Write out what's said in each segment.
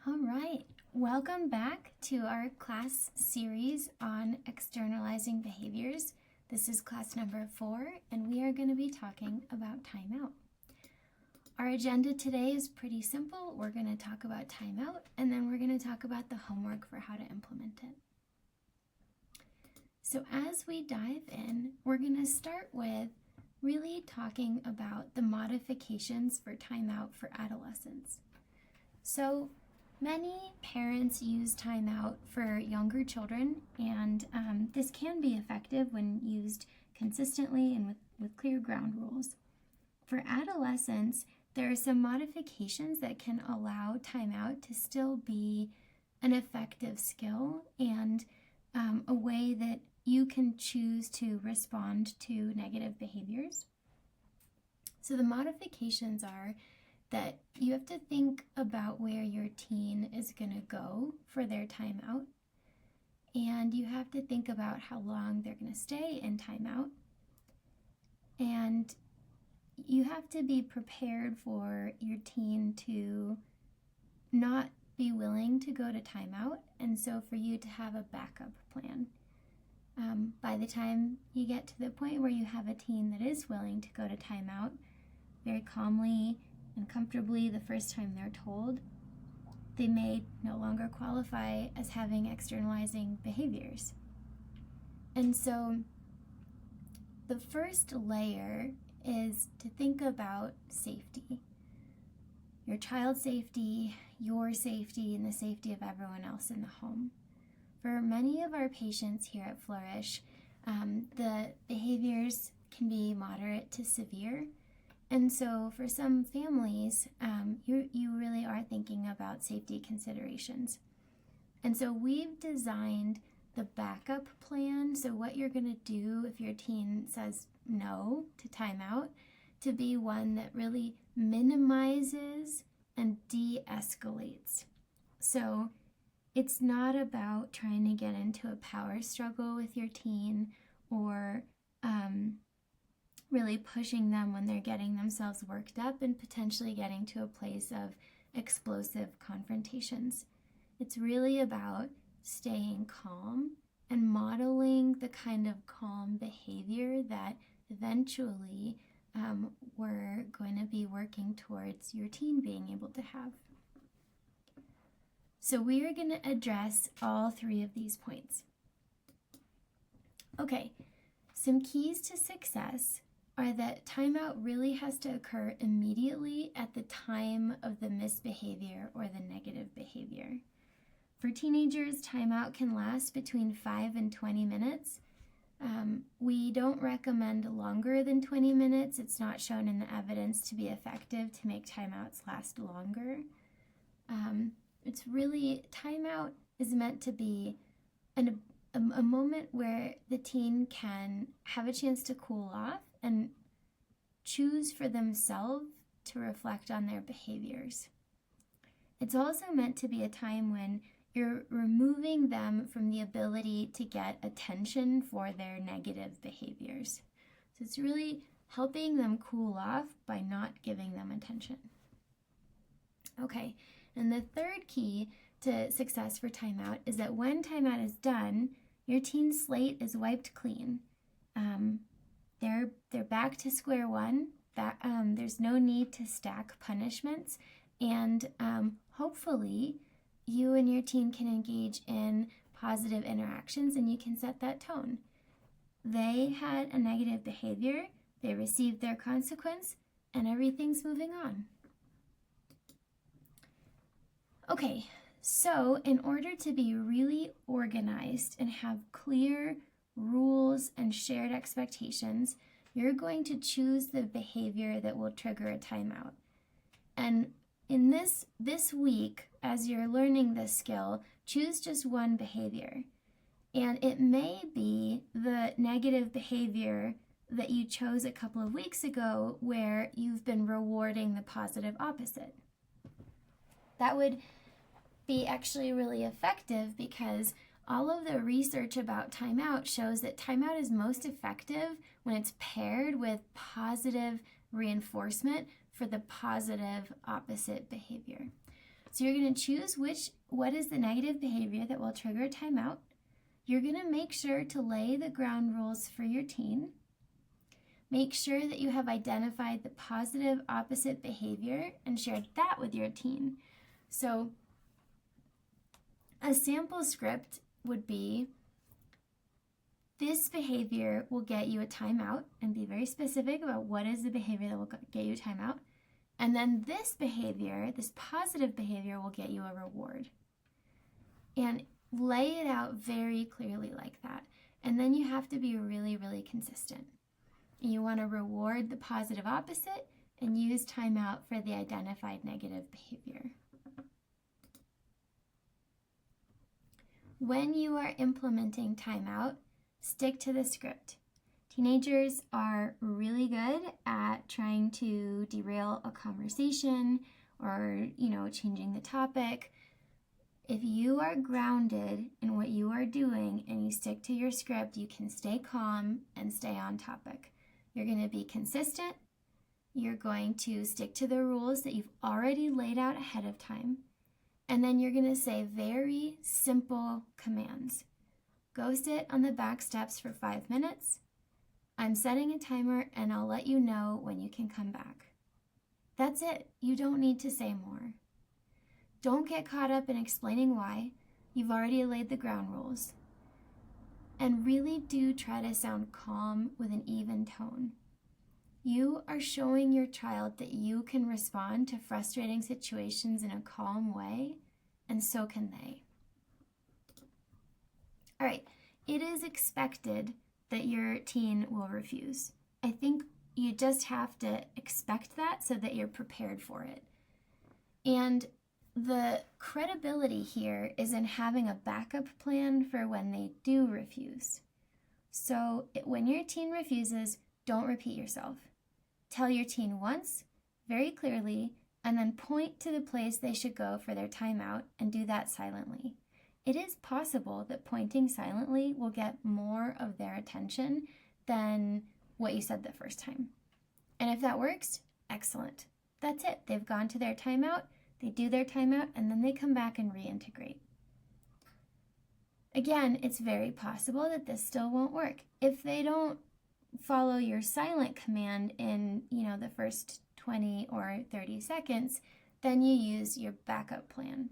All right, welcome back to our class series on externalizing behaviors. This is class number 4, and we are going to be talking about timeout. Our agenda today is pretty simple. We're going to talk about timeout, and then we're going to talk about the homework for how to implement it. So as we dive in, we're going to start with really talking about the modifications for timeout for adolescents. So many parents use timeout for younger children, and this can be effective when used consistently and with clear ground rules. For adolescents, there are some modifications that can allow timeout to still be an effective skill and a way that you can choose to respond to negative behaviors. So the modifications are that you have to think about where your teen is going to go for their timeout, and you have to think about how long they're going to stay in timeout, and you have to be prepared for your teen to not be willing to go to timeout, and so for you to have a backup plan. By the time you get to the point where you have a teen that is willing to go to timeout, very calmly and comfortably the first time they're told, they may no longer qualify as having externalizing behaviors. And so the first layer is to think about safety. Your child's safety, your safety, and the safety of everyone else in the home. For many of our patients here at Flourish, the behaviors can be moderate to severe. And so for some families, you really are thinking about safety considerations. And so we've designed the backup plan, so what you're going to do if your teen says no to timeout, to be one that really minimizes and de-escalates. So it's not about trying to get into a power struggle with your teen or really pushing them when they're getting themselves worked up and potentially getting to a place of explosive confrontations. It's really about staying calm and modeling the kind of calm behavior that eventually we're going to be working towards your teen being able to have. So we are going to address all 3 of these points. Okay, some keys to success are that timeout really has to occur immediately at the time of the misbehavior or the negative behavior. For teenagers, timeout can last between 5 and 20 minutes. We don't recommend longer than 20 minutes. It's not shown in the evidence to be effective to make timeouts last longer. It's really, timeout is meant to be a moment where the teen can have a chance to cool off and choose for themselves to reflect on their behaviors. It's also meant to be a time when you're removing them from the ability to get attention for their negative behaviors. So it's really helping them cool off by not giving them attention. Okay, and the third key to success for timeout is that when timeout is done, your teen's slate is wiped clean. They're back to square one. There's no need to stack punishments, and hopefully you and your teen can engage in positive interactions and you can set that tone. They had a negative behavior, they received their consequence, and everything's moving on. Okay, so in order to be really organized and have clear rules and shared expectations, you're going to choose the behavior that will trigger a timeout. And in this week, as you're learning this skill, choose just one behavior. And it may be the negative behavior that you chose a couple of weeks ago where you've been rewarding the positive opposite. That would be actually really effective because all of the research about timeout shows that timeout is most effective when it's paired with positive reinforcement for the positive opposite behavior. So you're going to choose what is the negative behavior that will trigger a timeout. You're going to make sure to lay the ground rules for your teen. Make sure that you have identified the positive opposite behavior and shared that with your teen. So a sample script would be, this behavior will get you a timeout, and be very specific about what is the behavior that will get you a timeout. And then this behavior, this positive behavior, will get you a reward. And lay it out very clearly like that. And then you have to be really, really consistent. You want to reward the positive opposite and use timeout for the identified negative behavior. When you are implementing timeout, stick to the script. Teenagers are really good at trying to derail a conversation or, changing the topic. If you are grounded in what you are doing and you stick to your script, you can stay calm and stay on topic. You're going to be consistent. You're going to stick to the rules that you've already laid out ahead of time. And then you're going to say very simple commands. Go sit on the back steps for 5 minutes. I'm setting a timer and I'll let you know when you can come back. That's it. You don't need to say more. Don't get caught up in explaining why. You've already laid the ground rules. And really do try to sound calm with an even tone. You are showing your child that you can respond to frustrating situations in a calm way, and so can they. All right, it is expected that your teen will refuse. I think you just have to expect that so that you're prepared for it. And the credibility here is in having a backup plan for when they do refuse. So when your teen refuses, don't repeat yourself. Tell your teen once, very clearly, and then point to the place they should go for their timeout and do that silently. It is possible that pointing silently will get more of their attention than what you said the first time. And if that works, excellent. That's it. They've gone to their timeout, they do their timeout, and then they come back and reintegrate. Again, it's very possible that this still won't work. If they don't follow your silent command in, the first 20 or 30 seconds, then you use your backup plan.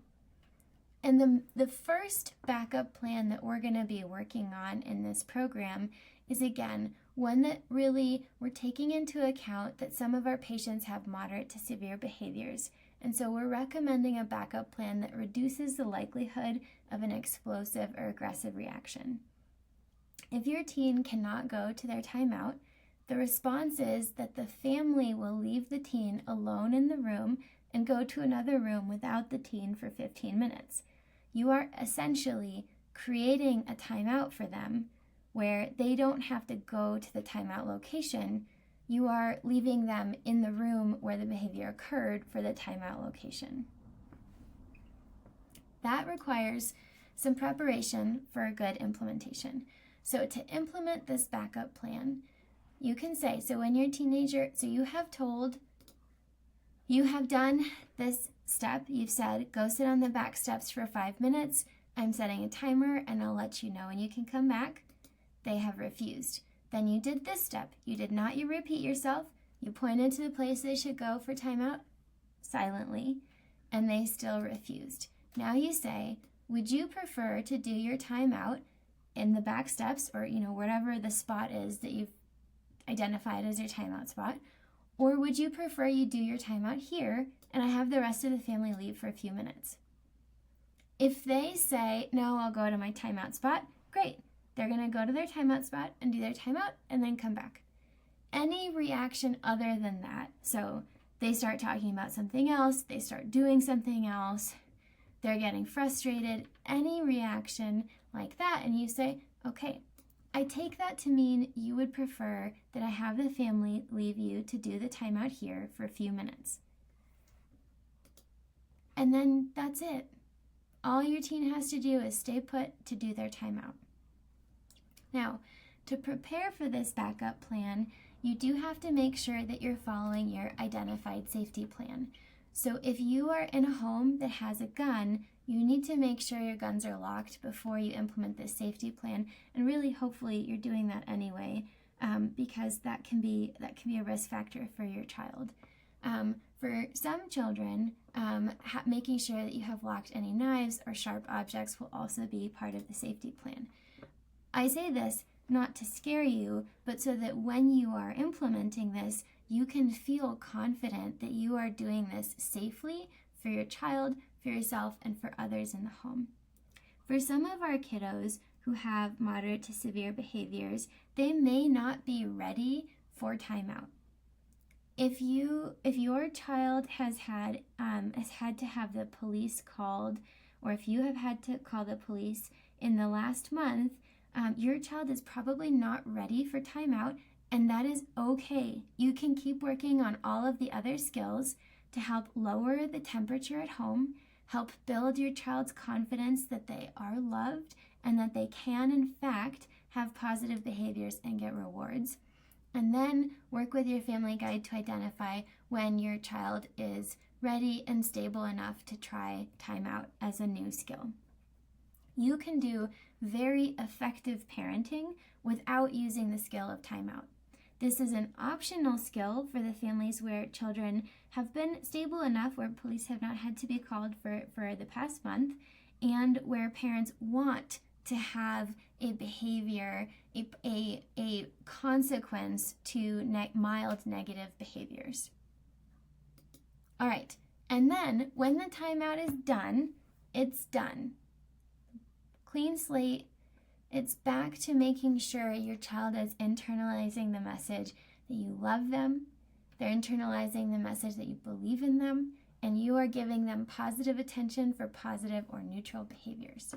And the first backup plan that we're going to be working on in this program is, again, one that really we're taking into account that some of our patients have moderate to severe behaviors. And so we're recommending a backup plan that reduces the likelihood of an explosive or aggressive reaction. If your teen cannot go to their timeout, the response is that the family will leave the teen alone in the room and go to another room without the teen for 15 minutes. You are essentially creating a timeout for them where they don't have to go to the timeout location. You are leaving them in the room where the behavior occurred for the timeout location. That requires some preparation for a good implementation. So to implement this backup plan, you can say, so when your teenager, so you have done this step, you've said, go sit on the back steps for 5 minutes, I'm setting a timer and I'll let you know when you can come back. They have refused. Then you did this step. You did not repeat yourself. You pointed to the place they should go for timeout silently, and they still refused. Now you say, would you prefer to do your timeout in the back steps or, whatever the spot is that you've identified as your timeout spot, or would you prefer you do your timeout here and I have the rest of the family leave for a few minutes? If they say, no, I'll go to my timeout spot, great. They're going to go to their timeout spot and do their timeout and then come back. Any reaction other than that, so they start talking about something else, they start doing something else, they're getting frustrated, any reaction like that, and you say, okay, I take that to mean you would prefer that I have the family leave you to do the timeout here for a few minutes. And then that's it. All your teen has to do is stay put to do their timeout. Now, to prepare for this backup plan, you do have to make sure that you're following your identified safety plan. So if you are in a home that has a gun, you need to make sure your guns are locked before you implement this safety plan. And really, hopefully, you're doing that anyway, because that can be a risk factor for your child. For some children, making sure that you have locked any knives or sharp objects will also be part of the safety plan. I say this not to scare you, but so that when you are implementing this, you can feel confident that you are doing this safely for your child, for yourself, and for others in the home. For some of our kiddos who have moderate to severe behaviors, they may not be ready for timeout. If your child has had to have the police called, or if you have had to call the police in the last month, your child is probably not ready for timeout, and that is okay. You can keep working on all of the other skills to help lower the temperature at home, help build your child's confidence that they are loved and that they can, in fact, have positive behaviors and get rewards. And then work with your family guide to identify when your child is ready and stable enough to try timeout as a new skill. You can do very effective parenting without using the skill of timeout. This is an optional skill for the families where children have been stable enough, where police have not had to be called for the past month, and where parents want to have a behavior, a consequence to mild negative behaviors. All right, and then when the timeout is done, it's done. Clean slate. It's back to making sure your child is internalizing the message that you love them, they're internalizing the message that you believe in them, and you are giving them positive attention for positive or neutral behaviors.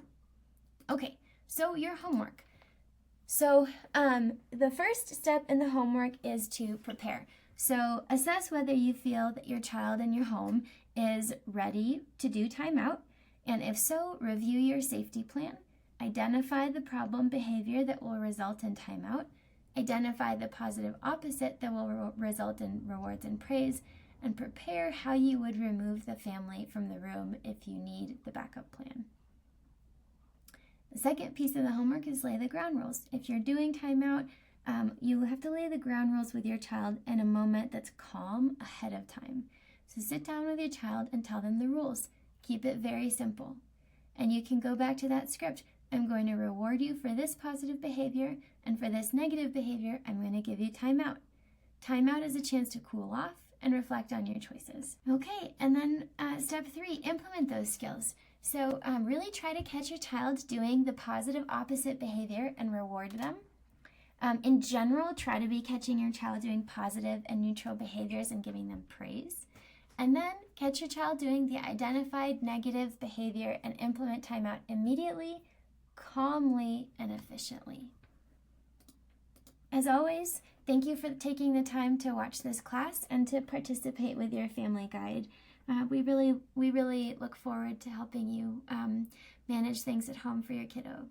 Okay, so your homework. So the first step in the homework is to prepare. So assess whether you feel that your child in your home is ready to do timeout, and if so, review your safety plan. Identify the problem behavior that will result in timeout. Identify the positive opposite that will result in rewards and praise, and prepare how you would remove the family from the room if you need the backup plan. The second piece of the homework is lay the ground rules. If you're doing timeout, you have to lay the ground rules with your child in a moment that's calm ahead of time. So sit down with your child and tell them the rules. Keep it very simple. And you can go back to that script. I'm going to reward you for this positive behavior, and for this negative behavior, I'm going to give you timeout. Timeout is a chance to cool off and reflect on your choices. Okay, and then step 3, implement those skills. So really try to catch your child doing the positive opposite behavior and reward them. In general, try to be catching your child doing positive and neutral behaviors and giving them praise. And then catch your child doing the identified negative behavior and implement timeout immediately, calmly, and efficiently. As always, thank you for taking the time to watch this class and to participate with your family guide. We really look forward to helping you manage things at home for your kiddo.